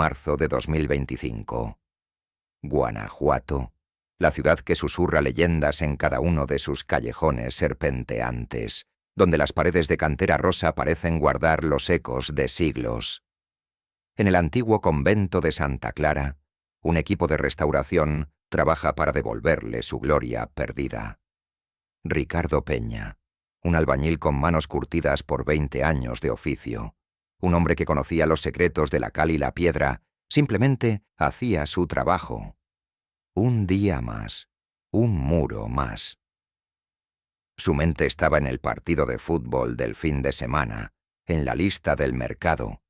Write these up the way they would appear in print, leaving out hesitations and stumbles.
Marzo de 2025. Guanajuato, la ciudad que susurra leyendas en cada uno de sus callejones serpenteantes, donde las paredes de cantera rosa parecen guardar los ecos de siglos. En el antiguo convento de Santa Clara, un equipo de restauración trabaja para devolverle su gloria perdida. Ricardo Peña, un albañil con manos curtidas por 20 años de oficio, un hombre que conocía los secretos de la cal y la piedra, simplemente hacía su trabajo. Un día más, un muro más. Su mente estaba en el partido de fútbol del fin de semana, en la lista del mercado.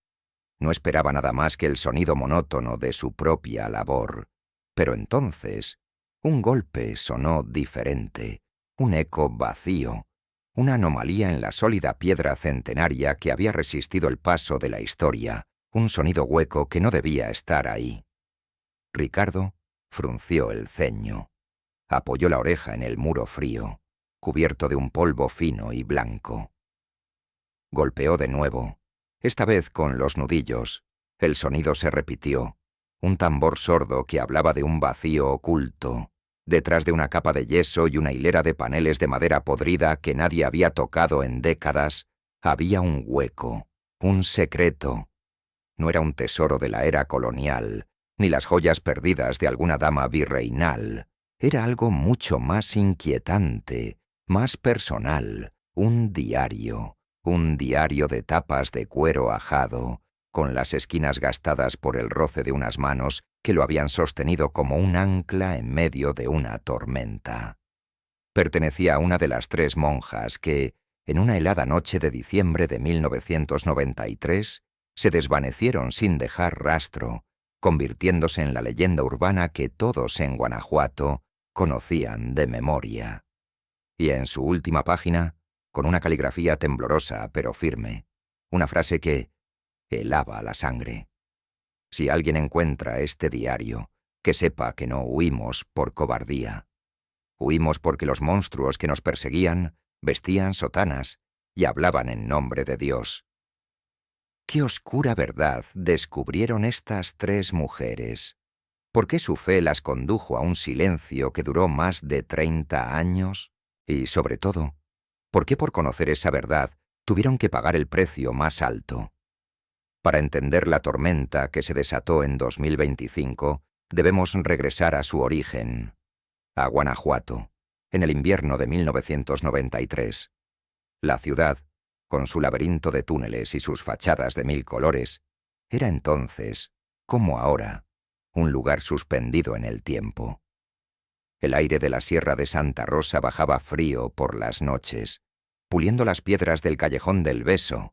No esperaba nada más que el sonido monótono de su propia labor. Pero entonces, un golpe sonó diferente, un eco vacío, una anomalía en la sólida piedra centenaria que había resistido el paso de la historia, un sonido hueco que no debía estar ahí. Ricardo frunció el ceño. Apoyó la oreja en el muro frío, cubierto de un polvo fino y blanco. Golpeó de nuevo, esta vez con los nudillos. El sonido se repitió, un tambor sordo que hablaba de un vacío oculto. Detrás de una capa de yeso y una hilera de paneles de madera podrida que nadie había tocado en décadas, había un hueco, un secreto. No era un tesoro de la era colonial, ni las joyas perdidas de alguna dama virreinal. Era algo mucho más inquietante, más personal, un diario de tapas de cuero ajado, con las esquinas gastadas por el roce de unas manos que lo habían sostenido como un ancla en medio de una tormenta. Pertenecía a una de las 3 monjas que, en una helada noche de diciembre de 1993, se desvanecieron sin dejar rastro, convirtiéndose en la leyenda urbana que todos en Guanajuato conocían de memoria. Y en su última página, con una caligrafía temblorosa pero firme, una frase que helaba la sangre. Si alguien encuentra este diario, que sepa que no huimos por cobardía. Huimos porque los monstruos que nos perseguían vestían sotanas y hablaban en nombre de Dios. ¿Qué oscura verdad descubrieron estas 3 mujeres? ¿Por qué su fe las condujo a un silencio que duró más de 30 años? Y, sobre todo, ¿por qué por conocer esa verdad tuvieron que pagar el precio más alto? Para entender la tormenta que se desató en 2025, debemos regresar a su origen, a Guanajuato, en el invierno de 1993. La ciudad, con su laberinto de túneles y sus fachadas de 1000 colores, era entonces, como ahora, un lugar suspendido en el tiempo. El aire de la Sierra de Santa Rosa bajaba frío por las noches, puliendo las piedras del Callejón del Beso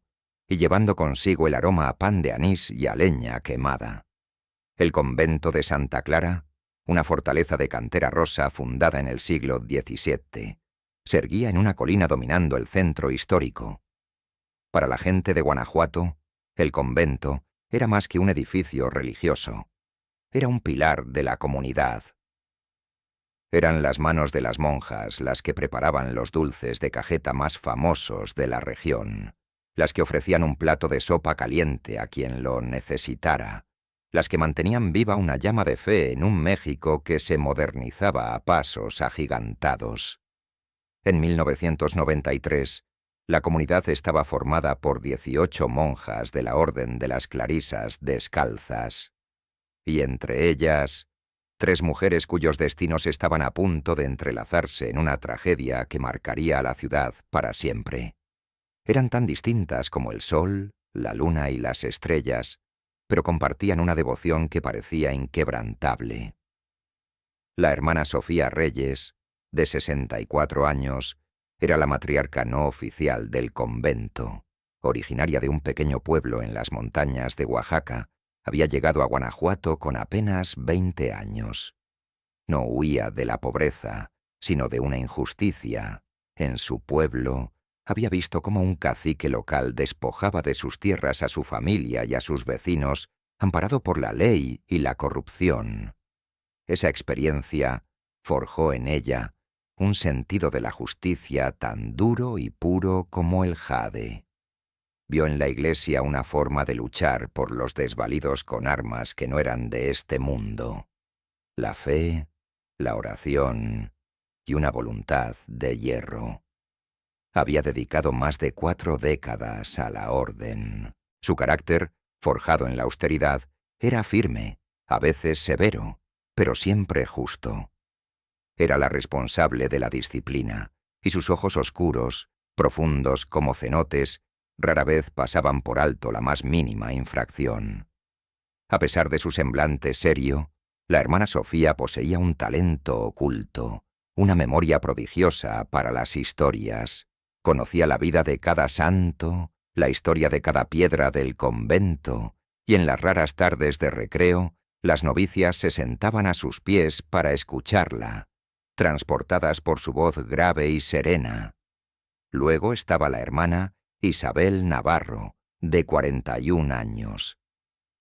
y llevando consigo el aroma a pan de anís y a leña quemada. El convento de Santa Clara, una fortaleza de cantera rosa fundada en el siglo XVII, se erguía en una colina dominando el centro histórico. Para la gente de Guanajuato, el convento era más que un edificio religioso. Era un pilar de la comunidad. Eran las manos de las monjas las que preparaban los dulces de cajeta más famosos de la región, las que ofrecían un plato de sopa caliente a quien lo necesitara, las que mantenían viva una llama de fe en un México que se modernizaba a pasos agigantados. En 1993, la comunidad estaba formada por 18 monjas de la Orden de las Clarisas Descalzas, y entre ellas, 3 mujeres cuyos destinos estaban a punto de entrelazarse en una tragedia que marcaría a la ciudad para siempre. Eran tan distintas como el sol, la luna y las estrellas, pero compartían una devoción que parecía inquebrantable. La hermana Sofía Reyes, de 64 años, era la matriarca no oficial del convento. Originaria de un pequeño pueblo en las montañas de Oaxaca, había llegado a Guanajuato con apenas 20 años. No huía de la pobreza, sino de una injusticia. En su pueblo, había visto cómo un cacique local despojaba de sus tierras a su familia y a sus vecinos, amparado por la ley y la corrupción. Esa experiencia forjó en ella un sentido de la justicia tan duro y puro como el jade. Vio en la Iglesia una forma de luchar por los desvalidos con armas que no eran de este mundo. La fe, la oración y una voluntad de hierro. Había dedicado más de 4 décadas a la orden. Su carácter, forjado en la austeridad, era firme, a veces severo, pero siempre justo. Era la responsable de la disciplina, y sus ojos oscuros, profundos como cenotes, rara vez pasaban por alto la más mínima infracción. A pesar de su semblante serio, la hermana Sofía poseía un talento oculto, una memoria prodigiosa para las historias. Conocía la vida de cada santo, la historia de cada piedra del convento, y en las raras tardes de recreo, las novicias se sentaban a sus pies para escucharla, transportadas por su voz grave y serena. Luego estaba la hermana Isabel Navarro, de 41 años.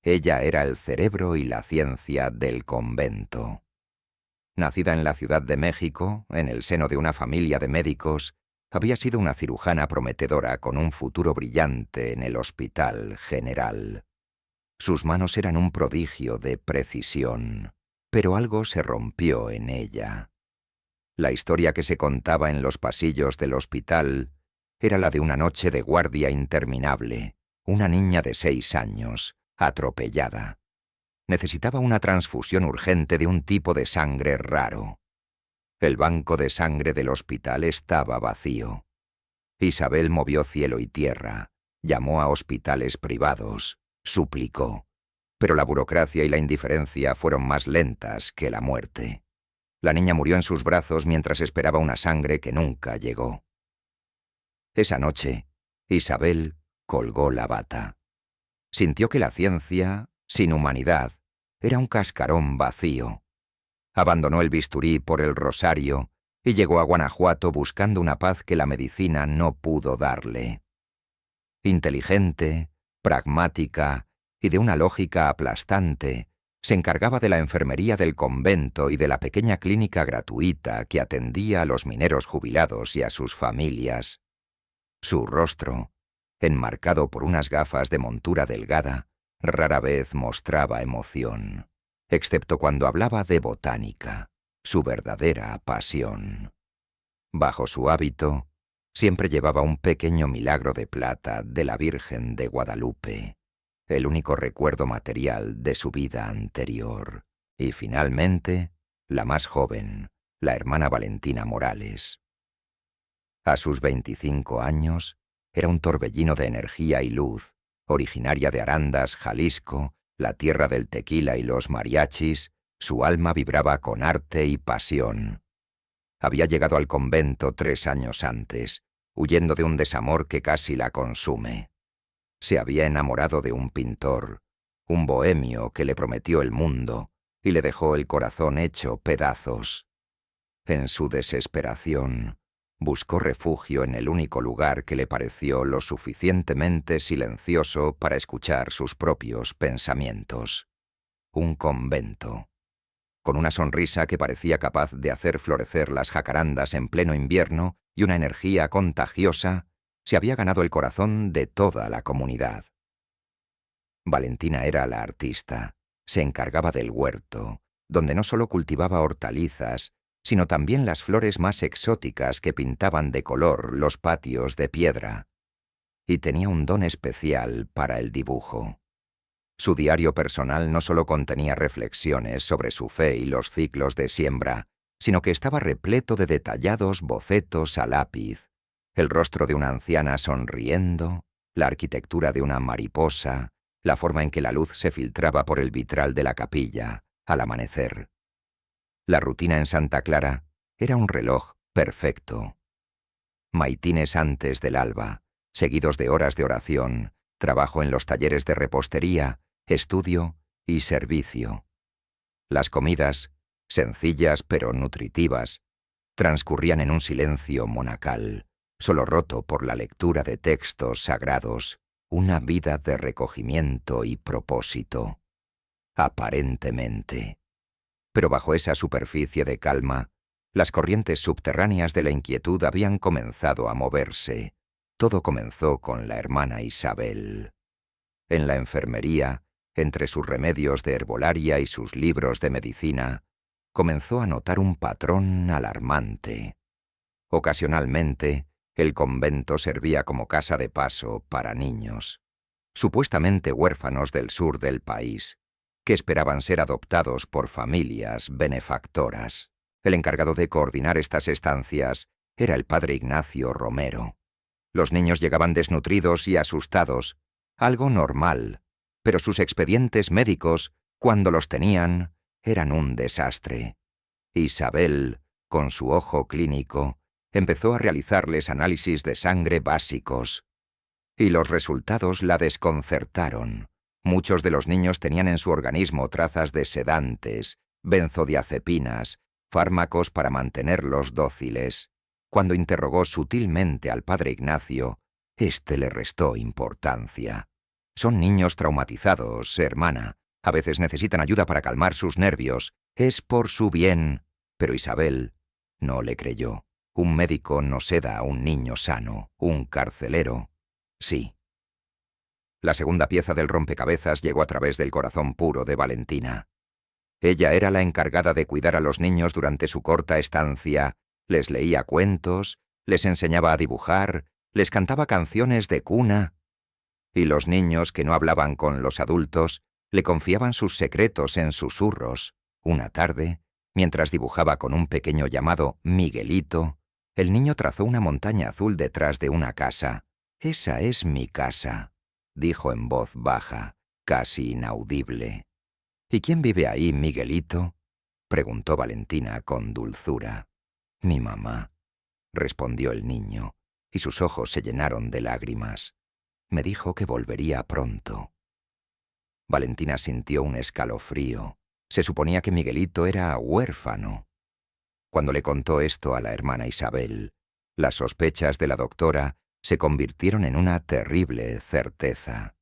Ella era el cerebro y la ciencia del convento. Nacida en la Ciudad de México, en el seno de una familia de médicos, había sido una cirujana prometedora con un futuro brillante en el Hospital General. Sus manos eran un prodigio de precisión, pero algo se rompió en ella. La historia que se contaba en los pasillos del hospital era la de una noche de guardia interminable, una niña de 6 años, atropellada. Necesitaba una transfusión urgente de un tipo de sangre raro. El banco de sangre del hospital estaba vacío. Isabel movió cielo y tierra, llamó a hospitales privados, suplicó, pero la burocracia y la indiferencia fueron más lentas que la muerte. La niña murió en sus brazos mientras esperaba una sangre que nunca llegó. Esa noche, Isabel colgó la bata. Sintió que la ciencia, sin humanidad, era un cascarón vacío. Abandonó el bisturí por el rosario y llegó a Guanajuato buscando una paz que la medicina no pudo darle. Inteligente, pragmática y de una lógica aplastante, se encargaba de la enfermería del convento y de la pequeña clínica gratuita que atendía a los mineros jubilados y a sus familias. Su rostro, enmarcado por unas gafas de montura delgada, rara vez mostraba emoción, excepto cuando hablaba de botánica, su verdadera pasión. Bajo su hábito, siempre llevaba un pequeño milagro de plata de la Virgen de Guadalupe, el único recuerdo material de su vida anterior. Y finalmente, la más joven, la hermana Valentina Morales. A sus 25 años, era un torbellino de energía y luz, originaria de Arandas, Jalisco, la tierra del tequila y los mariachis. Su alma vibraba con arte y pasión. Había llegado al convento 3 años antes, huyendo de un desamor que casi la consume. Se había enamorado de un pintor, un bohemio que le prometió el mundo y le dejó el corazón hecho pedazos. En su desesperación, buscó refugio en el único lugar que le pareció lo suficientemente silencioso para escuchar sus propios pensamientos. Un convento. Con una sonrisa que parecía capaz de hacer florecer las jacarandas en pleno invierno y una energía contagiosa, se había ganado el corazón de toda la comunidad. Valentina era la artista, se encargaba del huerto, donde no solo cultivaba hortalizas, sino también las flores más exóticas que pintaban de color los patios de piedra. Y tenía un don especial para el dibujo. Su diario personal no solo contenía reflexiones sobre su fe y los ciclos de siembra, sino que estaba repleto de detallados bocetos a lápiz, el rostro de una anciana sonriendo, la arquitectura de una mariposa, la forma en que la luz se filtraba por el vitral de la capilla, al amanecer. La rutina en Santa Clara era un reloj perfecto. Maitines antes del alba, seguidos de horas de oración, trabajo en los talleres de repostería, estudio y servicio. Las comidas, sencillas pero nutritivas, transcurrían en un silencio monacal, solo roto por la lectura de textos sagrados, una vida de recogimiento y propósito. Aparentemente. Pero bajo esa superficie de calma, las corrientes subterráneas de la inquietud habían comenzado a moverse, Todo comenzó con la hermana Isabel. En la enfermería, entre sus remedios de herbolaria y sus libros de medicina, comenzó a notar un patrón alarmante. Ocasionalmente, el convento servía como casa de paso para niños, supuestamente huérfanos del sur del país, que esperaban ser adoptados por familias benefactoras. El encargado de coordinar estas estancias era el padre Ignacio Romero. Los niños llegaban desnutridos y asustados, algo normal, pero sus expedientes médicos, cuando los tenían, eran un desastre. Isabel, con su ojo clínico, empezó a realizarles análisis de sangre básicos, y los resultados la desconcertaron. Muchos de los niños tenían en su organismo trazas de sedantes, benzodiazepinas, fármacos para mantenerlos dóciles. Cuando interrogó sutilmente al padre Ignacio, éste le restó importancia. Son niños traumatizados, hermana. A veces necesitan ayuda para calmar sus nervios. Es por su bien. Pero Isabel no le creyó. Un médico no seda a un niño sano. Un carcelero, sí. La segunda pieza del rompecabezas llegó a través del corazón puro de Valentina. Ella era la encargada de cuidar a los niños durante su corta estancia. Les leía cuentos, les enseñaba a dibujar, les cantaba canciones de cuna. Y los niños que no hablaban con los adultos le confiaban sus secretos en susurros. Una tarde, mientras dibujaba con un pequeño llamado Miguelito, el niño trazó una montaña azul detrás de una casa. «Esa es mi casa», dijo en voz baja, casi inaudible. «¿Y quién vive ahí, Miguelito?», preguntó Valentina con dulzura. «Mi mamá», respondió el niño, y sus ojos se llenaron de lágrimas. «Me dijo que volvería pronto». Valentina sintió un escalofrío. Se suponía que Miguelito era huérfano. Cuando le contó esto a la hermana Isabel, las sospechas de la doctora se convirtieron en una terrible certeza.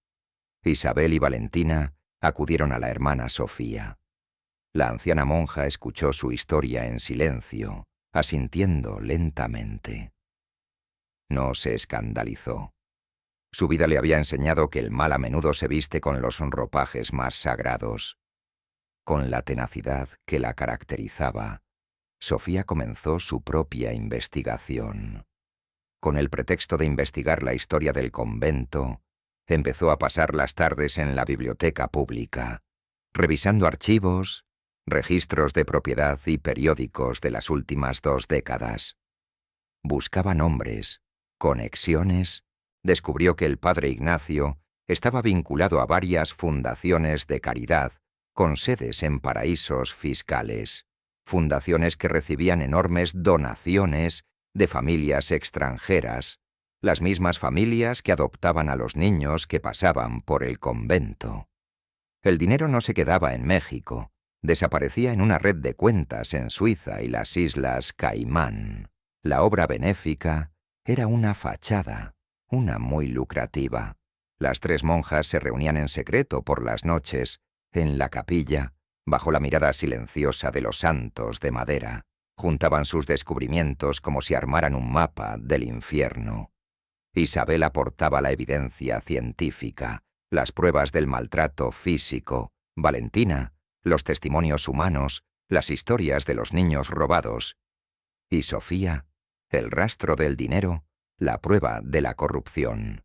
Isabel y Valentina acudieron a la hermana Sofía. La anciana monja escuchó su historia en silencio, asintiendo lentamente. No se escandalizó. Su vida le había enseñado que el mal a menudo se viste con los ropajes más sagrados. Con la tenacidad que la caracterizaba, Sofía comenzó su propia investigación. Con el pretexto de investigar la historia del convento, empezó a pasar las tardes en la biblioteca pública, revisando archivos, registros de propiedad y periódicos de las últimas 2 décadas. Buscaba nombres, conexiones, descubrió que el padre Ignacio estaba vinculado a varias fundaciones de caridad con sedes en paraísos fiscales, fundaciones que recibían enormes donaciones de familias extranjeras, las mismas familias que adoptaban a los niños que pasaban por el convento. El dinero no se quedaba en México, desaparecía en una red de cuentas en Suiza y las Islas Caimán. La obra benéfica era una fachada, una muy lucrativa. Las 3 monjas se reunían en secreto por las noches, en la capilla, bajo la mirada silenciosa de los santos de madera. Juntaban sus descubrimientos como si armaran un mapa del infierno. Isabel aportaba la evidencia científica, las pruebas del maltrato físico. Valentina, los testimonios humanos, las historias de los niños robados. Y Sofía, el rastro del dinero, la prueba de la corrupción.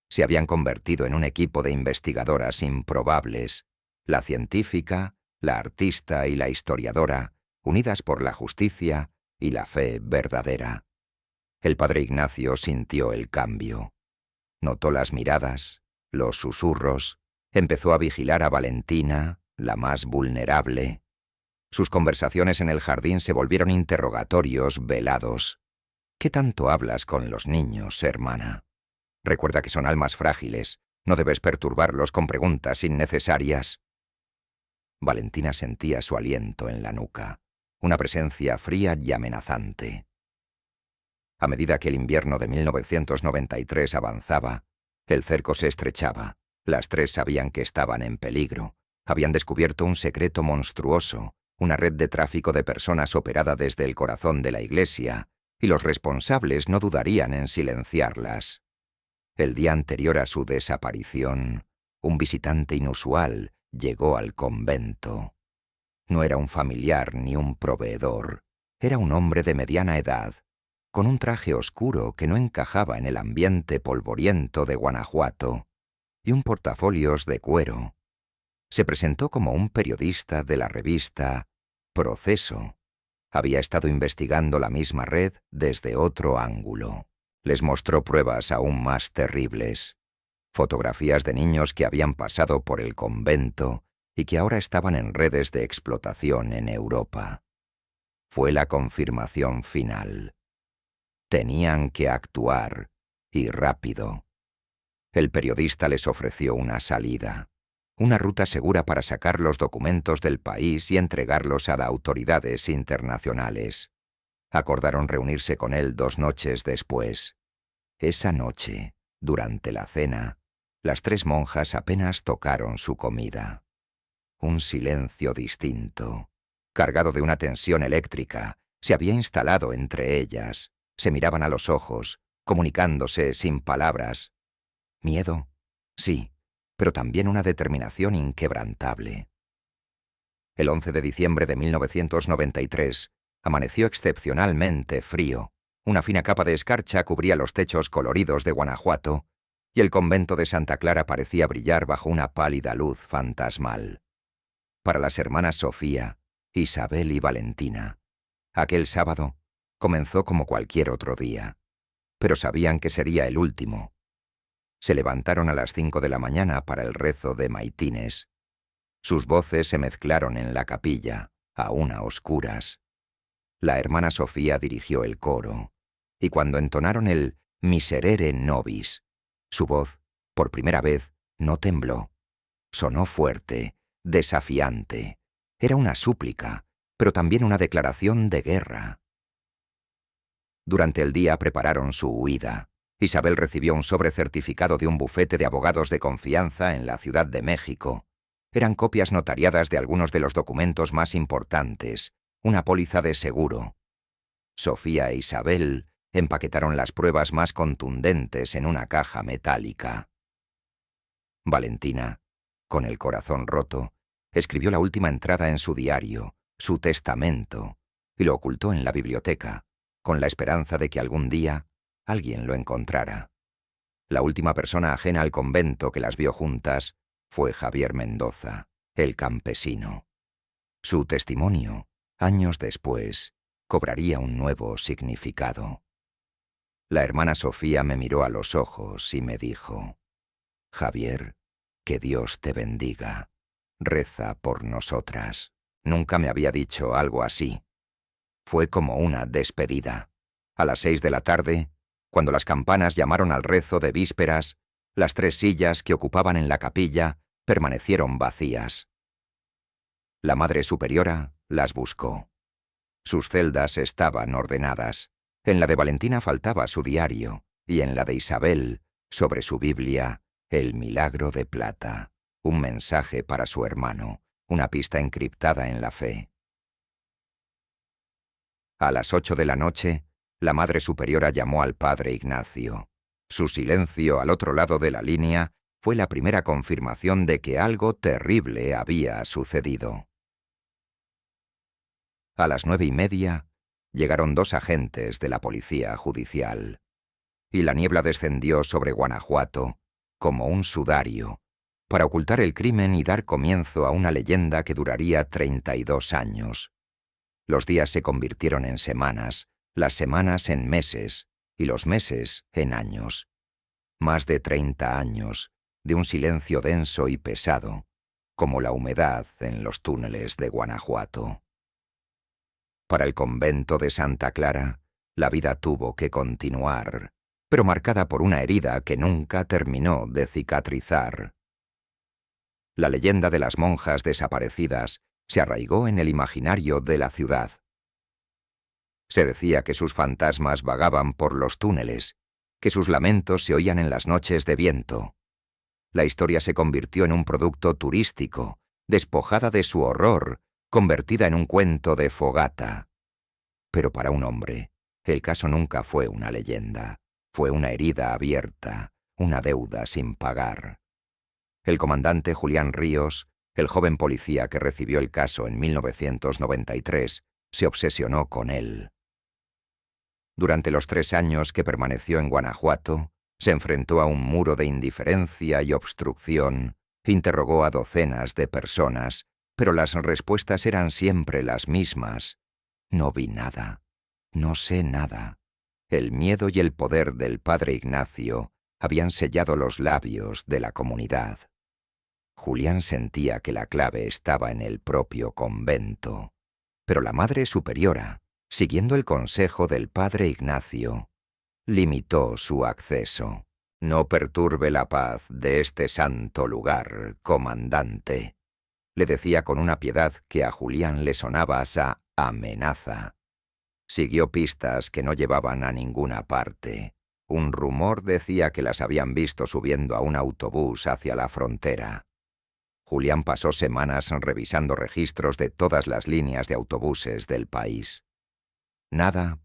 Se habían convertido en un equipo de investigadoras improbables, la científica, la artista y la historiadora, unidas por la justicia y la fe verdadera. El padre Ignacio sintió el cambio. Notó las miradas, los susurros, empezó a vigilar a Valentina, la más vulnerable. Sus conversaciones en el jardín se volvieron interrogatorios velados. ¿Qué tanto hablas con los niños, hermana? Recuerda que son almas frágiles, no debes perturbarlos con preguntas innecesarias. Valentina sentía su aliento en la nuca, una presencia fría y amenazante. A medida que el invierno de 1993 avanzaba, el cerco se estrechaba. Las 3 sabían que estaban en peligro. Habían descubierto un secreto monstruoso, una red de tráfico de personas operada desde el corazón de la iglesia, y los responsables no dudarían en silenciarlas. El día anterior a su desaparición, un visitante inusual llegó al convento. No era un familiar ni un proveedor, era un hombre de mediana edad, con un traje oscuro que no encajaba en el ambiente polvoriento de Guanajuato, y un portafolios de cuero. Se presentó como un periodista de la revista Proceso. Había estado investigando la misma red desde otro ángulo. Les mostró pruebas aún más terribles. Fotografías de niños que habían pasado por el convento y que ahora estaban en redes de explotación en Europa. Fue la confirmación final. Tenían que actuar, y rápido. El periodista les ofreció una salida, una ruta segura para sacar los documentos del país y entregarlos a las autoridades internacionales. Acordaron reunirse con él 2 noches después. Esa noche, durante la cena, las 3 monjas apenas tocaron su comida. Un silencio distinto, cargado de una tensión eléctrica, se había instalado entre ellas. Se miraban a los ojos, comunicándose sin palabras. Miedo, sí, pero también una determinación inquebrantable. El 11 de diciembre de 1993 amaneció excepcionalmente frío. Una fina capa de escarcha cubría los techos coloridos de Guanajuato, y el convento de Santa Clara parecía brillar bajo una pálida luz fantasmal. Para las hermanas Sofía, Isabel y Valentina, aquel sábado comenzó como cualquier otro día, pero sabían que sería el último. Se levantaron a las 5 de la mañana para el rezo de maitines. Sus voces se mezclaron en la capilla, aún a oscuras. La hermana Sofía dirigió el coro, y cuando entonaron el Miserere Nobis, su voz, por primera vez, no tembló. Sonó fuerte, desafiante. Era una súplica, pero también una declaración de guerra. Durante el día prepararon su huida. Isabel recibió un sobre certificado de un bufete de abogados de confianza en la Ciudad de México. Eran copias notariadas de algunos de los documentos más importantes, una póliza de seguro. Sofía e Isabel empaquetaron las pruebas más contundentes en una caja metálica. Valentina, con el corazón roto, escribió la última entrada en su diario, su testamento, y lo ocultó en la biblioteca, con la esperanza de que algún día alguien lo encontrara. La última persona ajena al convento que las vio juntas fue Javier Mendoza, el campesino. Su testimonio, años después, cobraría un nuevo significado. La hermana Sofía me miró a los ojos y me dijo: «Javier, que Dios te bendiga. Reza por nosotras». Nunca me había dicho algo así. Fue como una despedida. A las 6 de la tarde, cuando las campanas llamaron al rezo de vísperas, las 3 sillas que ocupaban en la capilla permanecieron vacías. La Madre Superiora las buscó. Sus celdas estaban ordenadas. En la de Valentina faltaba su diario, y en la de Isabel, sobre su Biblia, el milagro de plata, un mensaje para su hermano, una pista encriptada en la fe. A las 8 de la noche, la Madre Superiora llamó al Padre Ignacio. Su silencio al otro lado de la línea fue la primera confirmación de que algo terrible había sucedido. A las 9:30 llegaron 2 agentes de la policía judicial, y la niebla descendió sobre Guanajuato como un sudario, para ocultar el crimen y dar comienzo a una leyenda que duraría 32 años. Los días se convirtieron en semanas, las semanas en meses, y los meses en años. Más de 30 años, de un silencio denso y pesado, como la humedad en los túneles de Guanajuato. Para el convento de Santa Clara, la vida tuvo que continuar, pero marcada por una herida que nunca terminó de cicatrizar. La leyenda de las monjas desaparecidas se arraigó en el imaginario de la ciudad. Se decía que sus fantasmas vagaban por los túneles, que sus lamentos se oían en las noches de viento. La historia se convirtió en un producto turístico, despojada de su horror, convertida en un cuento de fogata. Pero para un hombre, El caso nunca fue una leyenda, fue una herida abierta, una deuda sin pagar. El comandante Julián Ríos, el joven policía que recibió el caso en 1993, se obsesionó con él. Durante los 3 años que permaneció en Guanajuato, se enfrentó a un muro de indiferencia y obstrucción, interrogó a docenas de personas, pero las respuestas eran siempre las mismas. No vi nada, no sé nada. El miedo y el poder del padre Ignacio habían sellado los labios de la comunidad. Julián sentía que la clave estaba en el propio convento, pero la Madre Superiora, siguiendo el consejo del padre Ignacio, limitó su acceso. «No perturbe la paz de este santo lugar, comandante», le decía con una piedad que a Julián le sonaba a amenaza. Siguió pistas que no llevaban a ninguna parte. Un rumor decía que las habían visto subiendo a un autobús hacia la frontera. Julián pasó semanas revisando registros de todas las líneas de autobuses del país. Nada.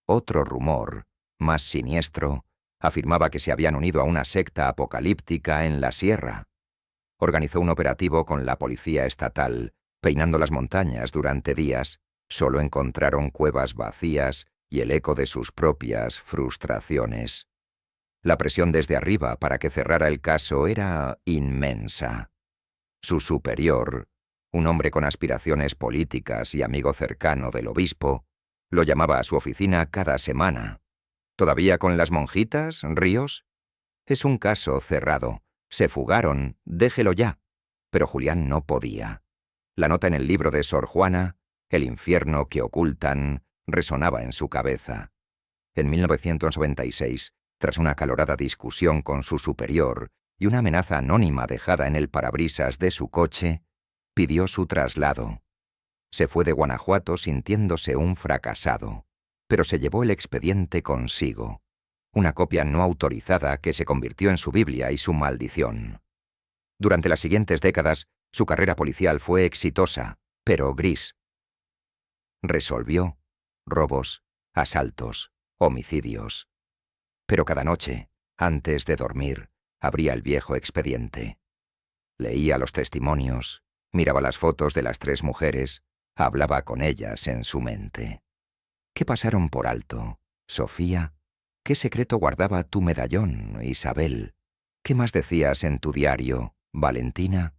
Otro rumor, más siniestro, afirmaba que se habían unido a una secta apocalíptica en la sierra. Organizó un operativo con la policía estatal, peinando las montañas durante días. Solo encontraron cuevas vacías y el eco de sus propias frustraciones. La presión desde arriba para que cerrara el caso era inmensa. Su superior, un hombre con aspiraciones políticas y amigo cercano del obispo, lo llamaba a su oficina cada semana. «¿Todavía con las monjitas, Ríos? Es un caso cerrado. Se fugaron, déjelo ya». Pero Julián no podía. La nota en el libro de Sor Juana, «El infierno que ocultan», resonaba en su cabeza. En 1996, tras una acalorada discusión con su superior y una amenaza anónima dejada en el parabrisas de su coche, pidió su traslado. Se fue de Guanajuato sintiéndose un fracasado, pero se llevó el expediente consigo, una copia no autorizada que se convirtió en su Biblia y su maldición. Durante las siguientes décadas, su carrera policial fue exitosa, pero gris. Resolvió robos, asaltos, homicidios. Pero cada noche, antes de dormir, abría el viejo expediente. Leía los testimonios, miraba las fotos de las 3 mujeres, hablaba con ellas en su mente. ¿Qué pasaron por alto, Sofía? ¿Qué secreto guardaba tu medallón, Isabel? ¿Qué más decías en tu diario, Valentina?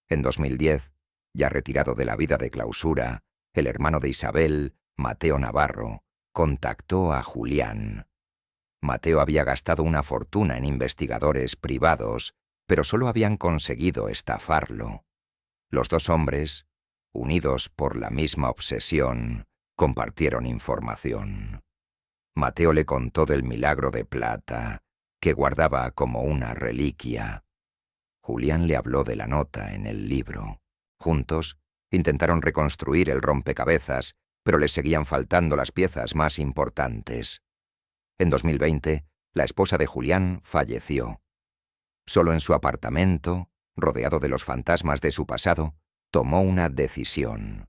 En 2010, ya retirado de la vida de clausura, el hermano de Isabel, Mateo Navarro, contactó a Julián. Mateo había gastado una fortuna en investigadores privados, pero solo habían conseguido estafarlo. Los 2 hombres, unidos por la misma obsesión, compartieron información. Mateo le contó del milagro de plata, que guardaba como una reliquia. Julián le habló de la nota en el libro. Juntos, intentaron reconstruir el rompecabezas, pero les seguían faltando las piezas más importantes. En 2020, la esposa de Julián falleció. Solo en su apartamento, rodeado de los fantasmas de su pasado, tomó una decisión.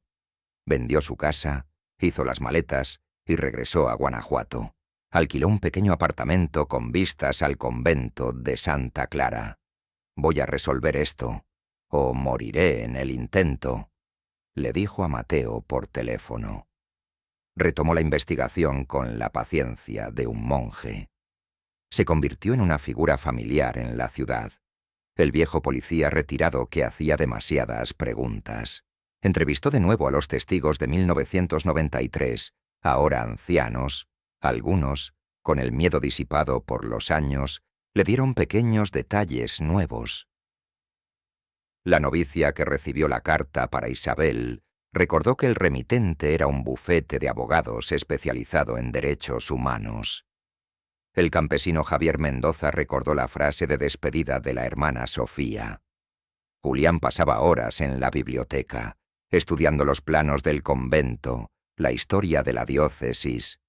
Vendió su casa, hizo las maletas y regresó a Guanajuato. Alquiló un pequeño apartamento con vistas al convento de Santa Clara. «Voy a resolver esto, o moriré en el intento», le dijo a Mateo por teléfono. Retomó la investigación con la paciencia de un monje. Se convirtió en una figura familiar en la ciudad. El viejo policía retirado que hacía demasiadas preguntas. Entrevistó de nuevo a los testigos de 1993, ahora ancianos. Algunos, con el miedo disipado por los años, le dieron pequeños detalles nuevos. La novicia que recibió la carta para Isabel recordó que el remitente era un bufete de abogados especializado en derechos humanos. El campesino Javier Mendoza recordó la frase de despedida de la hermana Sofía. Julián pasaba horas en la biblioteca, estudiando los planos del convento, la historia de la diócesis.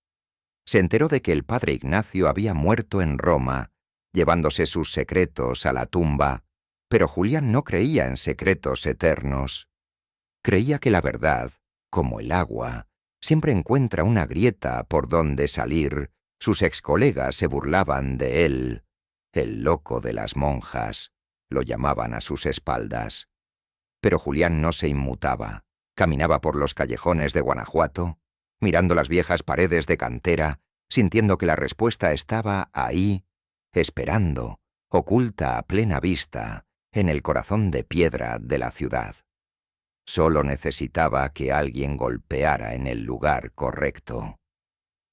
Se enteró de que el padre Ignacio había muerto en Roma, llevándose sus secretos a la tumba, pero Julián no creía en secretos eternos. Creía que la verdad, como el agua, Siempre encuentra una grieta por donde salir. Sus excolegas se burlaban de él. El loco de las monjas, lo llamaban a sus espaldas. Pero Julián no se inmutaba. Caminaba por los callejones de Guanajuato, mirando las viejas paredes de cantera, sintiendo que la respuesta estaba ahí, esperando, oculta a plena vista, en el corazón de piedra de la ciudad. Solo necesitaba que alguien golpeara en el lugar correcto.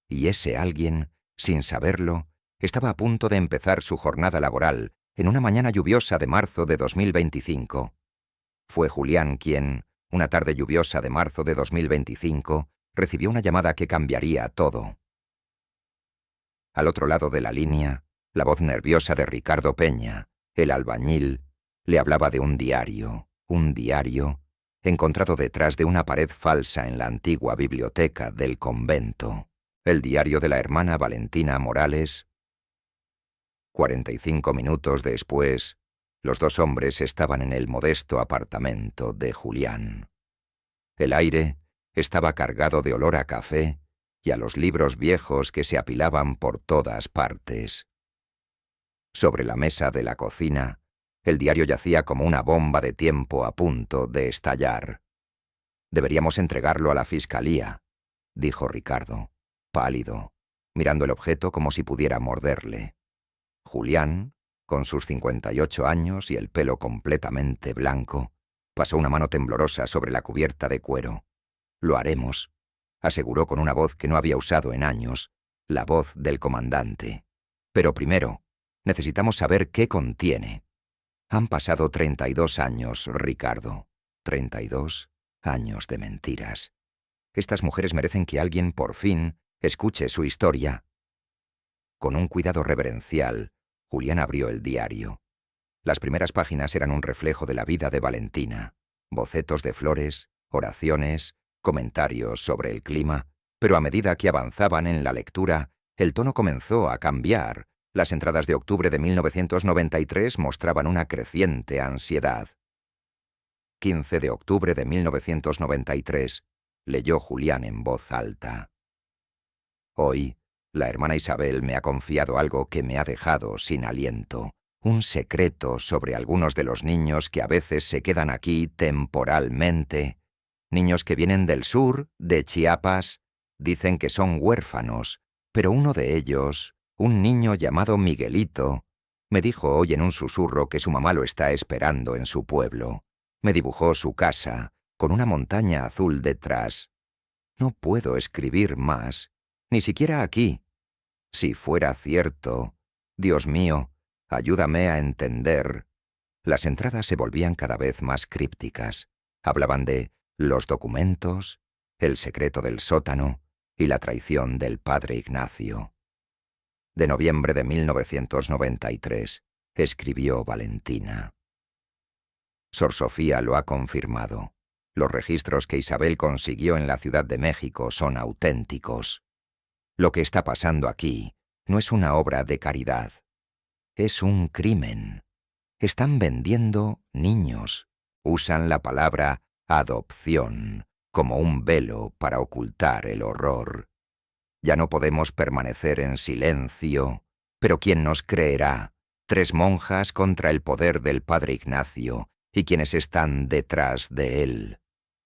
Y ese alguien, sin saberlo, estaba a punto de empezar su jornada laboral en una mañana lluviosa de marzo de 2025. Fue Julián quien, una tarde lluviosa de marzo de 2025, recibió una llamada que cambiaría todo. Al otro lado de la línea, la voz nerviosa de Ricardo Peña, el albañil, le hablaba de un diario encontrado detrás de una pared falsa en la antigua biblioteca del convento. El diario de la hermana Valentina Morales. 45 minutos después, los dos hombres estaban en el modesto apartamento de Julián. El aire estaba cargado de olor a café y a los libros viejos que se apilaban por todas partes. Sobre la mesa de la cocina, el diario yacía como una bomba de tiempo a punto de estallar. «Deberíamos entregarlo a la fiscalía», dijo Ricardo, pálido, mirando el objeto como si pudiera morderle. Julián, con sus 58 años y el pelo completamente blanco, pasó una mano temblorosa sobre la cubierta de cuero. «Lo haremos», aseguró con una voz que no había usado en años, la voz del comandante. «Pero primero, necesitamos saber qué contiene». Han pasado 32 años, Ricardo. 32 años de mentiras. Estas mujeres merecen que alguien, por fin, escuche su historia. Con un cuidado reverencial, Julián abrió el diario. Las primeras páginas eran un reflejo de la vida de Valentina. Bocetos de flores, oraciones, comentarios sobre el clima, pero a medida que avanzaban en la lectura, el tono comenzó a cambiar. Las entradas de octubre de 1993 mostraban una creciente ansiedad. 15 de octubre de 1993, leyó Julián en voz alta. Hoy, la hermana Isabel me ha confiado algo que me ha dejado sin aliento. Un secreto sobre algunos de los niños que a veces se quedan aquí temporalmente. Niños que vienen del sur, de Chiapas, dicen que son huérfanos, pero uno de ellos, un niño llamado Miguelito, me dijo hoy en un susurro que su mamá lo está esperando en su pueblo. Me dibujó su casa, con una montaña azul detrás. No puedo escribir más, ni siquiera aquí. Si fuera cierto, Dios mío, ayúdame a entender. Las entradas se volvían cada vez más crípticas. Hablaban de los documentos, el secreto del sótano y la traición del padre Ignacio. De noviembre de 1993, escribió Valentina. Sor Sofía lo ha confirmado. Los registros que Isabel consiguió en la Ciudad de México son auténticos. Lo que está pasando aquí no es una obra de caridad. Es un crimen. Están vendiendo niños. Usan la palabra adopción como un velo para ocultar el horror. Ya no podemos permanecer en silencio, pero ¿quién nos creerá? 3 monjas contra el poder del padre Ignacio y quienes están detrás de él.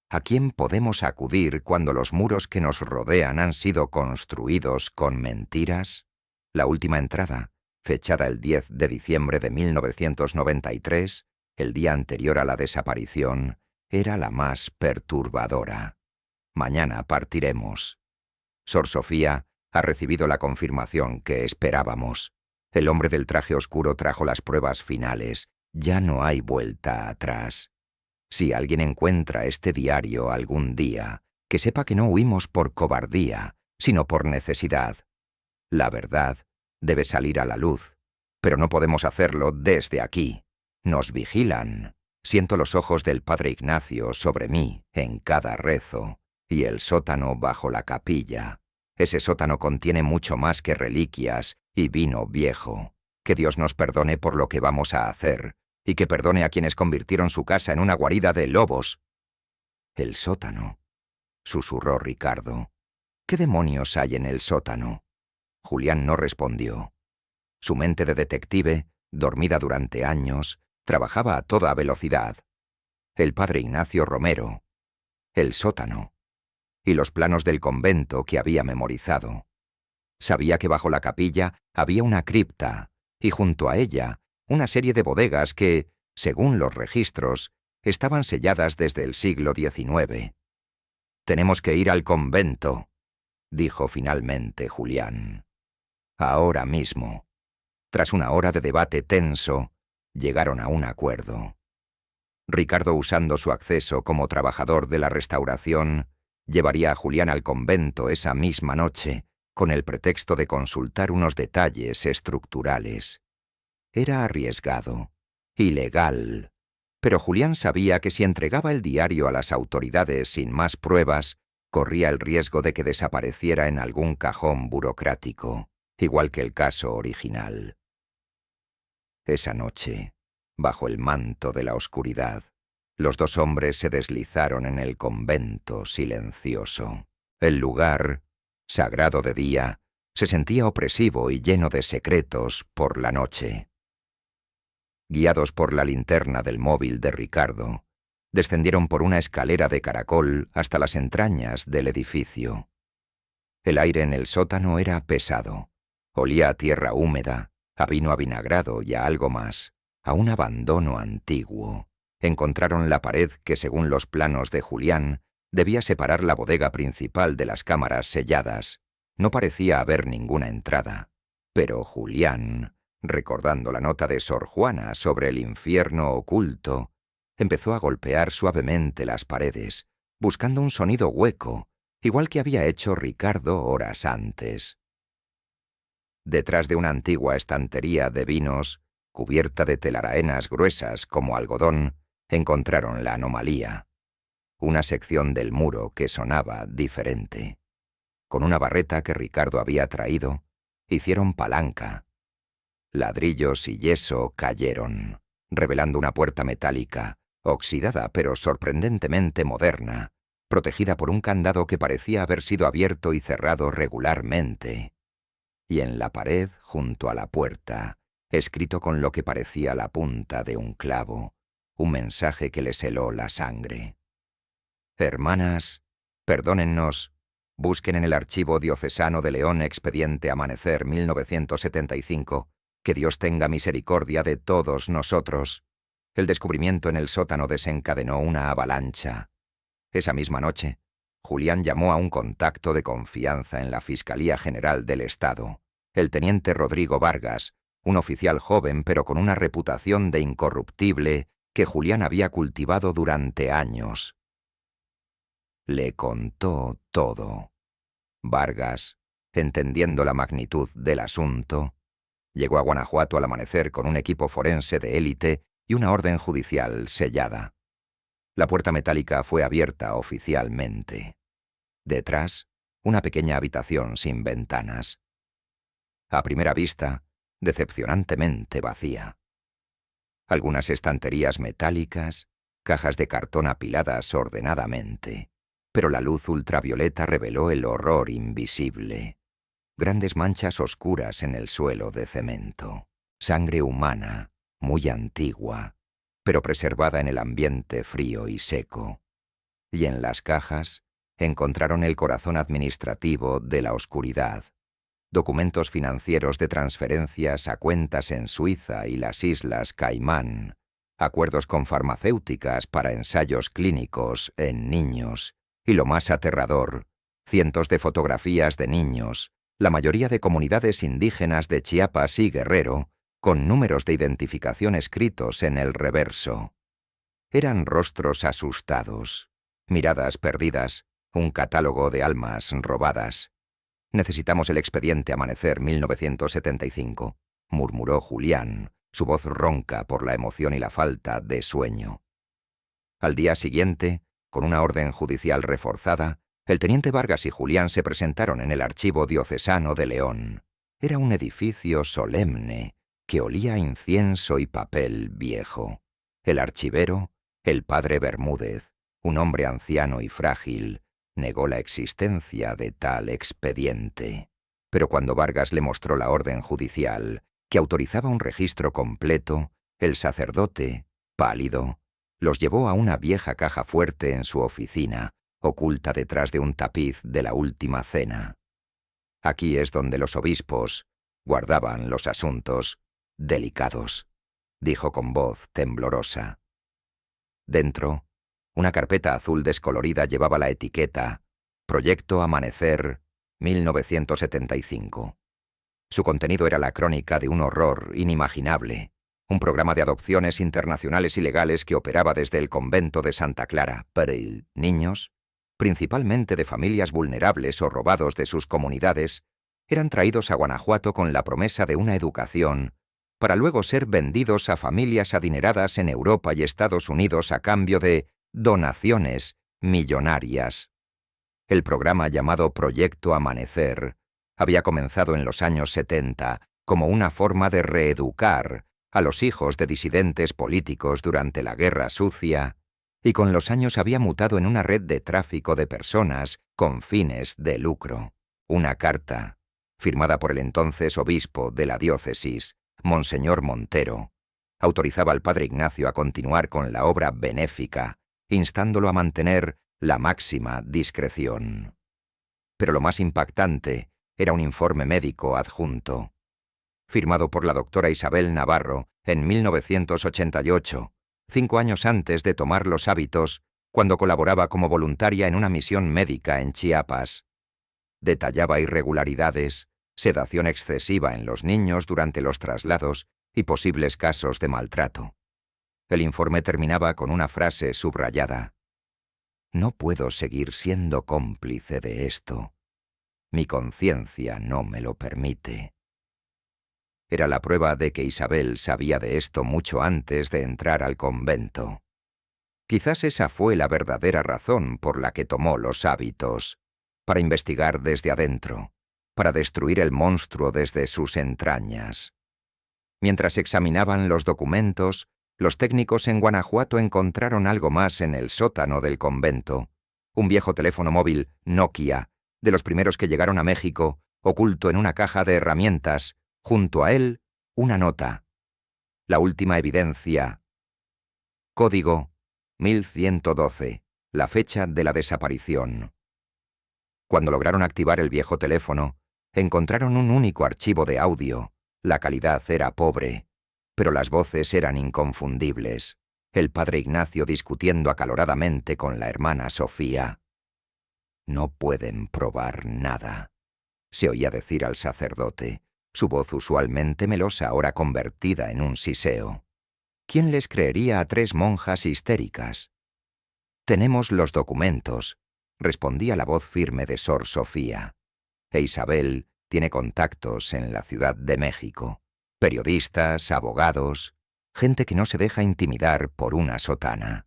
¿A quién podemos acudir cuando los muros que nos rodean han sido construidos con mentiras? La última entrada, fechada el 10 de diciembre de 1993, el día anterior a la desaparición, era la más perturbadora. Mañana partiremos. Sor Sofía ha recibido la confirmación que esperábamos. El hombre del traje oscuro trajo las pruebas finales. Ya no hay vuelta atrás. Si alguien encuentra este diario algún día, que sepa que no huimos por cobardía, sino por necesidad. La verdad debe salir a la luz, pero no podemos hacerlo desde aquí. Nos vigilan. Siento los ojos del padre Ignacio sobre mí en cada rezo, y el sótano bajo la capilla. Ese sótano contiene mucho más que reliquias y vino viejo. Que Dios nos perdone por lo que vamos a hacer, y que perdone a quienes convirtieron su casa en una guarida de lobos. El sótano, susurró Ricardo. ¿Qué demonios hay en el sótano? Julián no respondió. Su mente de detective, dormida durante años, trabajaba a toda velocidad. El padre Ignacio Romero, el sótano, y los planos del convento que había memorizado. Sabía que bajo la capilla había una cripta, y junto a ella una serie de bodegas que, según los registros, estaban selladas desde el siglo XIX. «Tenemos que ir al convento», dijo finalmente Julián. «Ahora mismo». Tras una hora de debate tenso, llegaron a un acuerdo. Ricardo, usando su acceso como trabajador de la restauración, llevaría a Julián al convento esa misma noche, con el pretexto de consultar unos detalles estructurales. Era arriesgado, ilegal, pero Julián sabía que si entregaba el diario a las autoridades sin más pruebas, corría el riesgo de que desapareciera en algún cajón burocrático, igual que el caso original. Esa noche, bajo el manto de la oscuridad, los dos hombres se deslizaron en el convento silencioso. El lugar, sagrado de día, se sentía opresivo y lleno de secretos por la noche. Guiados por la linterna del móvil de Ricardo, descendieron por una escalera de caracol hasta las entrañas del edificio. El aire en el sótano era pesado. Olía a tierra húmeda, a vino avinagrado y a algo más, a un abandono antiguo. Encontraron la pared que, según los planos de Julián, debía separar la bodega principal de las cámaras selladas. No parecía haber ninguna entrada, pero Julián, recordando la nota de Sor Juana sobre el infierno oculto, empezó a golpear suavemente las paredes, buscando un sonido hueco, igual que había hecho Ricardo horas antes. Detrás de una antigua estantería de vinos, cubierta de telarañas gruesas como algodón, encontraron la anomalía. Una sección del muro que sonaba diferente. Con una barreta que Ricardo había traído, hicieron palanca. Ladrillos y yeso cayeron, revelando una puerta metálica, oxidada pero sorprendentemente moderna, protegida por un candado que parecía haber sido abierto y cerrado regularmente. Y en la pared, junto a la puerta, escrito con lo que parecía la punta de un clavo, un mensaje que les heló la sangre. «Hermanas, perdónennos, busquen en el Archivo Diocesano de León expediente Amanecer 1975, que Dios tenga misericordia de todos nosotros». El descubrimiento en el sótano desencadenó una avalancha. Esa misma noche, Julián llamó a un contacto de confianza en la Fiscalía General del Estado, el teniente Rodrigo Vargas, un oficial joven pero con una reputación de incorruptible que Julián había cultivado durante años. Le contó todo. Vargas, entendiendo la magnitud del asunto, llegó a Guanajuato al amanecer con un equipo forense de élite y una orden judicial sellada. La puerta metálica fue abierta oficialmente. Detrás, una pequeña habitación sin ventanas. A primera vista, decepcionantemente vacía. Algunas estanterías metálicas, cajas de cartón apiladas ordenadamente, pero la luz ultravioleta reveló el horror invisible. Grandes manchas oscuras en el suelo de cemento. Sangre humana, muy antigua, pero preservada en el ambiente frío y seco. Y en las cajas encontraron el corazón administrativo de la oscuridad, documentos financieros de transferencias a cuentas en Suiza y las Islas Caimán, acuerdos con farmacéuticas para ensayos clínicos en niños, y lo más aterrador, cientos de fotografías de niños, la mayoría de comunidades indígenas de Chiapas y Guerrero, con números de identificación escritos en el reverso. Eran rostros asustados, miradas perdidas, un catálogo de almas robadas. «Necesitamos el expediente Amanecer 1975», murmuró Julián, su voz ronca por la emoción y la falta de sueño. Al día siguiente, con una orden judicial reforzada, el teniente Vargas y Julián se presentaron en el Archivo Diocesano de León. Era un edificio solemne, que olía a incienso y papel viejo. El archivero, el padre Bermúdez, un hombre anciano y frágil, negó la existencia de tal expediente. Pero cuando Vargas le mostró la orden judicial, que autorizaba un registro completo, el sacerdote, pálido, los llevó a una vieja caja fuerte en su oficina, oculta detrás de un tapiz de la Última Cena. Aquí es donde los obispos guardaban los asuntos delicados, dijo con voz temblorosa. Dentro, una carpeta azul descolorida llevaba la etiqueta Proyecto Amanecer 1975. Su contenido era la crónica de un horror inimaginable, un programa de adopciones internacionales ilegales que operaba desde el convento de Santa Clara para niños, principalmente de familias vulnerables o robados de sus comunidades, eran traídos a Guanajuato con la promesa de una educación para luego ser vendidos a familias adineradas en Europa y Estados Unidos a cambio de donaciones millonarias. El programa llamado Proyecto Amanecer había comenzado en los años 70 como una forma de reeducar a los hijos de disidentes políticos durante la Guerra Sucia y con los años había mutado en una red de tráfico de personas con fines de lucro. Una carta, firmada por el entonces obispo de la diócesis, Monseñor Montero, autorizaba al padre Ignacio a continuar con la obra benéfica, instándolo a mantener la máxima discreción. Pero lo más impactante era un informe médico adjunto, firmado por la doctora Isabel Navarro en 1988, 5 años antes de tomar los hábitos, cuando colaboraba como voluntaria en una misión médica en Chiapas. Detallaba irregularidades, sedación excesiva en los niños durante los traslados y posibles casos de maltrato. El informe terminaba con una frase subrayada: «No puedo seguir siendo cómplice de esto. Mi conciencia no me lo permite». Era la prueba de que Isabel sabía de esto mucho antes de entrar al convento. Quizás esa fue la verdadera razón por la que tomó los hábitos, para investigar desde adentro, para destruir el monstruo desde sus entrañas. Mientras examinaban los documentos, los técnicos en Guanajuato encontraron algo más en el sótano del convento: un viejo teléfono móvil Nokia, de los primeros que llegaron a México, oculto en una caja de herramientas, junto a él una nota. La última evidencia. Código 1112, la fecha de la desaparición. Cuando lograron activar el viejo teléfono, encontraron un único archivo de audio. La calidad era pobre, pero las voces eran inconfundibles. El padre Ignacio discutiendo acaloradamente con la hermana Sofía. «No pueden probar nada», se oía decir al sacerdote, su voz usualmente melosa ahora convertida en un siseo. ¿Quién les creería a 3 monjas histéricas? «Tenemos los documentos», respondía la voz firme de Sor Sofía. «E Isabel tiene contactos en la Ciudad de México. Periodistas, abogados, gente que no se deja intimidar por una sotana.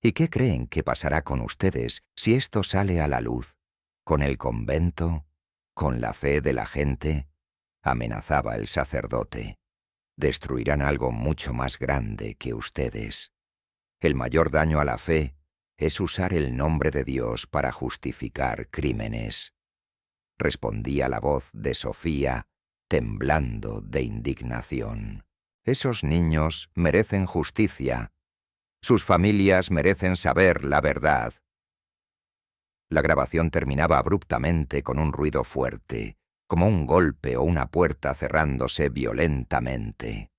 ¿Y qué creen que pasará con ustedes si esto sale a la luz? ¿Con el convento? ¿Con la fe de la gente?», amenazaba el sacerdote. «Destruirán algo mucho más grande que ustedes. El mayor daño a la fe es usar el nombre de Dios para justificar crímenes», respondía la voz de Sofía, temblando de indignación. «Esos niños merecen justicia. Sus familias merecen saber la verdad». La grabación terminaba abruptamente con un ruido fuerte, como un golpe o una puerta cerrándose violentamente.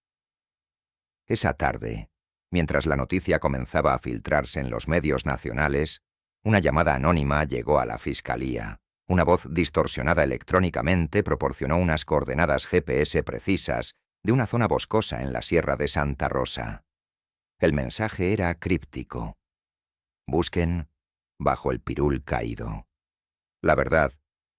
Esa tarde, mientras la noticia comenzaba a filtrarse en los medios nacionales, una llamada anónima llegó a la fiscalía. Una voz distorsionada electrónicamente proporcionó unas coordenadas GPS precisas de una zona boscosa en la Sierra de Santa Rosa. El mensaje era críptico: «Busquen bajo el pirul caído». La verdad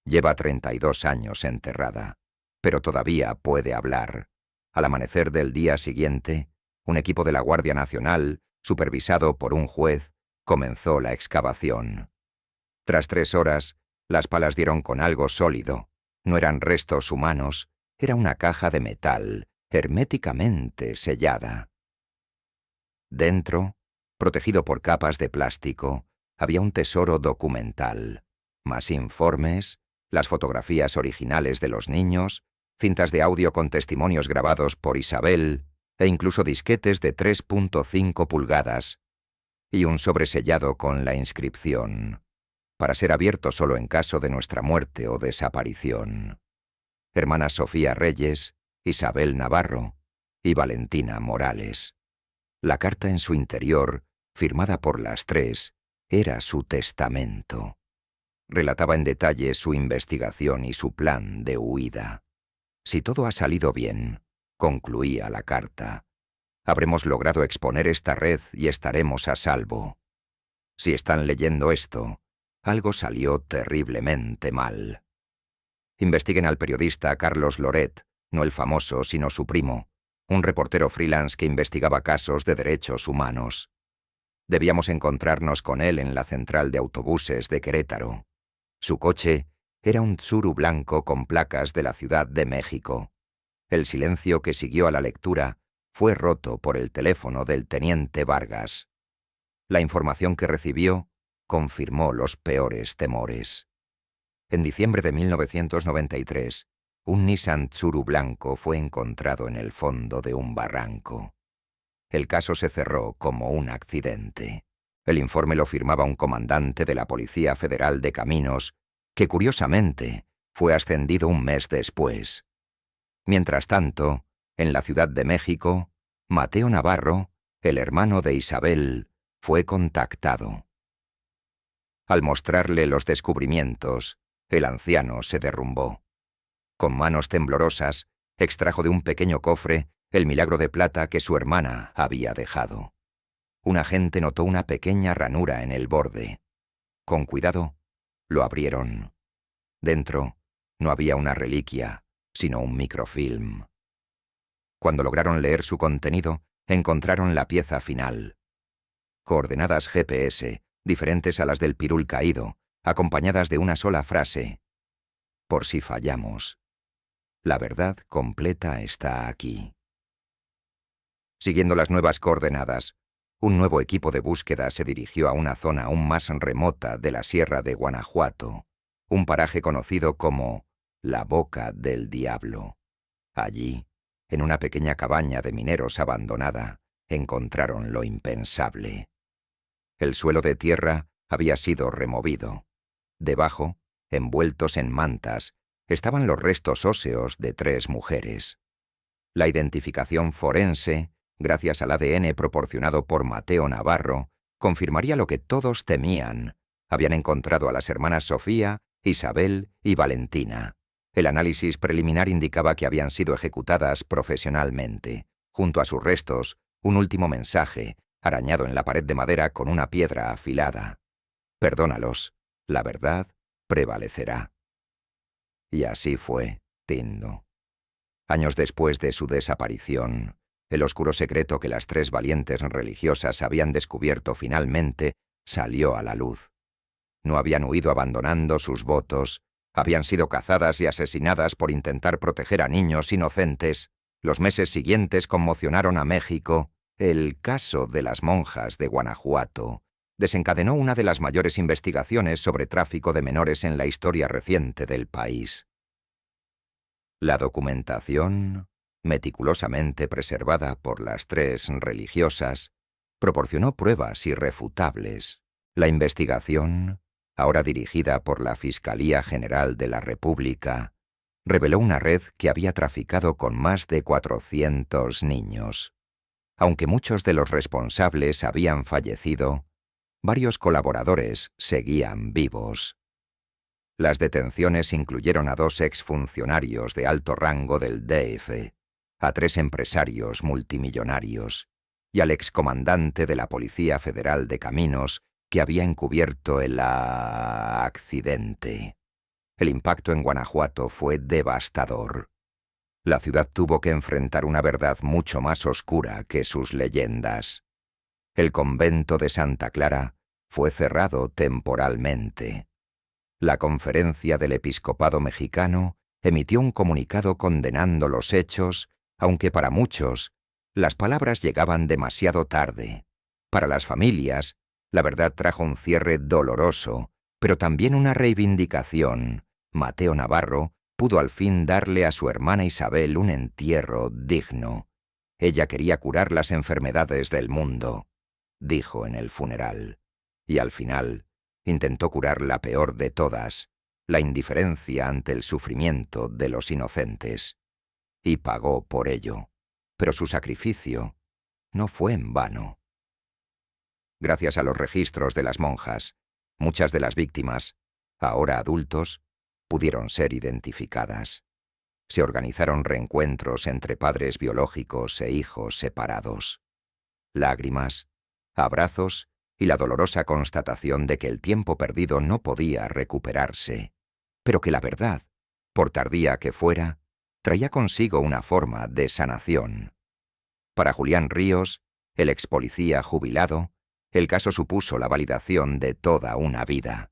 lleva 32 años enterrada, pero todavía puede hablar. Al amanecer del día siguiente, un equipo de la Guardia Nacional, supervisado por un juez, comenzó la excavación. Tras 3 horas, las palas dieron con algo sólido. No eran restos humanos, era una caja de metal, herméticamente sellada. Dentro, protegido por capas de plástico, había un tesoro documental, más informes, las fotografías originales de los niños, cintas de audio con testimonios grabados por Isabel e incluso disquetes de 3.5 pulgadas y un sobresellado con la inscripción: para ser abierto solo en caso de nuestra muerte o desaparición. Hermanas Sofía Reyes, Isabel Navarro y Valentina Morales. La carta en su interior, firmada por las tres, era su testamento. Relataba en detalle su investigación y su plan de huida. Si todo ha salido bien, concluía la carta, habremos logrado exponer esta red y estaremos a salvo. Si están leyendo esto, algo salió terriblemente mal. Investiguen al periodista Carlos Loret, no el famoso, sino su primo, un reportero freelance que investigaba casos de derechos humanos. Debíamos encontrarnos con él en la central de autobuses de Querétaro. Su coche era un Tsuru blanco con placas de la Ciudad de México. El silencio que siguió a la lectura fue roto por el teléfono del teniente Vargas. La información que recibió confirmó los peores temores. En diciembre de 1993, un Nissan Tsuru blanco fue encontrado en el fondo de un barranco. El caso se cerró como un accidente. El informe lo firmaba un comandante de la Policía Federal de Caminos, que curiosamente fue ascendido un mes después. Mientras tanto, en la Ciudad de México, Mateo Navarro, el hermano de Isabel, fue contactado. Al mostrarle los descubrimientos, el anciano se derrumbó. Con manos temblorosas, extrajo de un pequeño cofre el milagro de plata que su hermana había dejado. Un agente notó una pequeña ranura en el borde. Con cuidado, lo abrieron. Dentro no había una reliquia, sino un microfilm. Cuando lograron leer su contenido, encontraron la pieza final. Coordenadas GPS, diferentes a las del pirul caído, acompañadas de una sola frase: por si fallamos. La verdad completa está aquí. Siguiendo las nuevas coordenadas, un nuevo equipo de búsqueda se dirigió a una zona aún más remota de la Sierra de Guanajuato, un paraje conocido como la Boca del Diablo. Allí, en una pequeña cabaña de mineros abandonada, encontraron lo impensable. El suelo de tierra había sido removido. Debajo, envueltos en mantas, estaban los restos óseos de 3 mujeres. La identificación forense, gracias al ADN proporcionado por Mateo Navarro, confirmaría lo que todos temían. Habían encontrado a las hermanas Sofía, Isabel y Valentina. El análisis preliminar indicaba que habían sido ejecutadas profesionalmente. Junto a sus restos, un último mensaje, arañado en la pared de madera con una piedra afilada: perdónalos, la verdad prevalecerá. Y así fue, Tindo. Años después de su desaparición, el oscuro secreto que las 3 valientes religiosas habían descubierto finalmente salió a la luz. No habían huido abandonando sus votos, habían sido cazadas y asesinadas por intentar proteger a niños inocentes. Los meses siguientes conmocionaron a México. El caso de las monjas de Guanajuato desencadenó una de las mayores investigaciones sobre tráfico de menores en la historia reciente del país. La documentación, meticulosamente preservada por las 3 religiosas, proporcionó pruebas irrefutables. La investigación, ahora dirigida por la Fiscalía General de la República, reveló una red que había traficado con más de 400 niños. Aunque muchos de los responsables habían fallecido, varios colaboradores seguían vivos. Las detenciones incluyeron a 2 exfuncionarios de alto rango del DF, a 3 empresarios multimillonarios y al excomandante de la Policía Federal de Caminos que había encubierto el accidente. El impacto en Guanajuato fue devastador. La ciudad tuvo que enfrentar una verdad mucho más oscura que sus leyendas. El convento de Santa Clara fue cerrado temporalmente. La Conferencia del Episcopado Mexicano emitió un comunicado condenando los hechos, aunque para muchos las palabras llegaban demasiado tarde. Para las familias, La verdad trajo un cierre doloroso, pero también una reivindicación. Mateo Navarro pudo al fin darle a su hermana Isabel un entierro digno. Ella quería curar las enfermedades del mundo, dijo en el funeral. Y al final intentó curar la peor de todas, la indiferencia ante el sufrimiento de los inocentes. Y pagó por ello. Pero su sacrificio no fue en vano. Gracias a los registros de las monjas, muchas de las víctimas, ahora adultos, pudieron ser identificadas. Se organizaron reencuentros entre padres biológicos e hijos separados. Lágrimas, abrazos y la dolorosa constatación de que el tiempo perdido no podía recuperarse, pero que la verdad, por tardía que fuera, traía consigo una forma de sanación. Para Julián Ríos, el ex policía jubilado, el caso supuso la validación de toda una vida.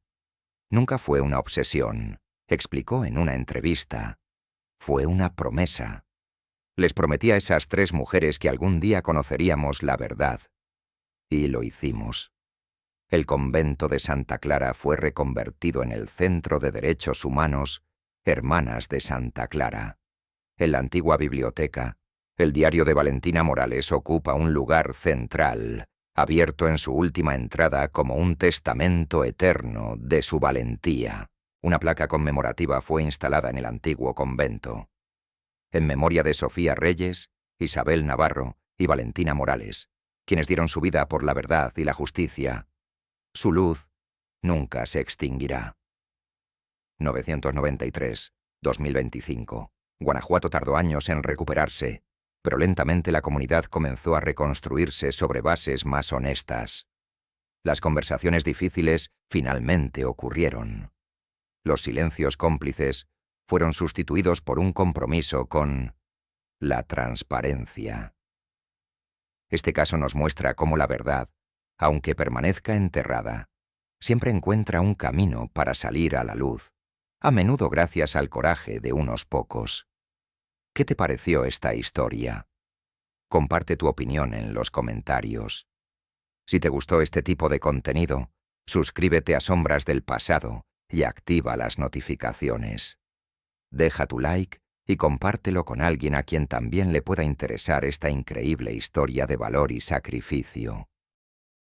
Nunca fue una obsesión, explicó en una entrevista. Fue una promesa. Les prometí a esas 3 mujeres que algún día conoceríamos la verdad. Y lo hicimos. El convento de Santa Clara fue reconvertido en el Centro de Derechos Humanos Hermanas de Santa Clara. En la antigua biblioteca, el diario de Valentina Morales ocupa un lugar central, abierto en su última entrada como un testamento eterno de su valentía. Una placa conmemorativa fue instalada en el antiguo convento. En memoria de Sofía Reyes, Isabel Navarro y Valentina Morales, quienes dieron su vida por la verdad y la justicia. Su luz nunca se extinguirá. 993-2025. Guanajuato tardó años en recuperarse, pero lentamente la comunidad comenzó a reconstruirse sobre bases más honestas. Las conversaciones difíciles finalmente ocurrieron. Los silencios cómplices fueron sustituidos por un compromiso con la transparencia. Este caso nos muestra cómo la verdad, aunque permanezca enterrada, siempre encuentra un camino para salir a la luz, a menudo gracias al coraje de unos pocos. ¿Qué te pareció esta historia? Comparte tu opinión en los comentarios. Si te gustó este tipo de contenido, suscríbete a Sombras del Pasado y activa las notificaciones. Deja tu like y compártelo con alguien a quien también le pueda interesar esta increíble historia de valor y sacrificio.